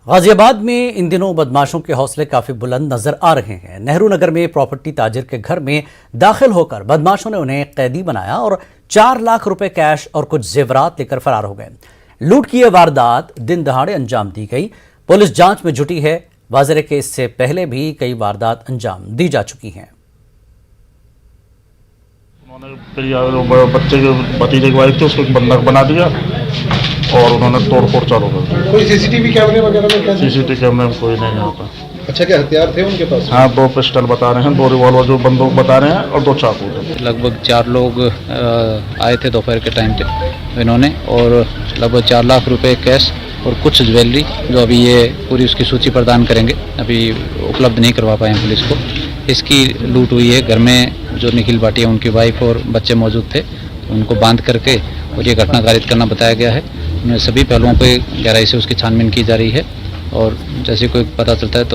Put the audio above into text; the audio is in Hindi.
गाजियाबाद में इन दिनों बदमाशों के हौसले काफी बुलंद नजर आ रहे हैं। नेहरू नगर में प्रॉपर्टी ताजिर के घर में दाखिल होकर बदमाशों ने उन्हें कैदी बनाया और 4 लाख रुपए कैश और कुछ जेवरात लेकर फरार हो गए। लूट की यह वारदात दिन दहाड़े अंजाम दी गई। पुलिस जांच में जुटी है। वाज़ेह है कि इससे पहले भी कई वारदात अंजाम दी जा चुकी हैं। उन्होंने बच्चे के भतीजे की वाइफ थी, उसको एक बंधक बना दिया और उन्होंने तोड़फोड़ चालू कर दी। कोई सीसीटीवी कैमरे वगैरह में? सीसीटीवी कैमरे में कोई नहीं यहाँ पर। अच्छा, क्या हथियार थे उनके पास? हाँ, 2 पिस्टल बता रहे हैं, 2 रिवॉल्वर जो बंदूक बता रहे हैं और 2 चाकू थे। लगभग 4 लोग आए थे दोपहर के टाइम पे इन्होंने, और लगभग 4 लाख रुपए कैश और कुछ ज्वेलरी, जो अभी ये पूरी उसकी सूची प्रदान करेंगे, अभी उपलब्ध नहीं करवा पाए हैं पुलिस को। इसकी लूट हुई है। घर में जो निखिल भाटिया उनकी वाइफ और बच्चे मौजूद थे, उनको बांध करके और ये घटना कारित करना बताया गया है। सभी पहलुओं पर गहराई से उसकी छानबीन की जा रही है और जैसे कोई पता चलता है तो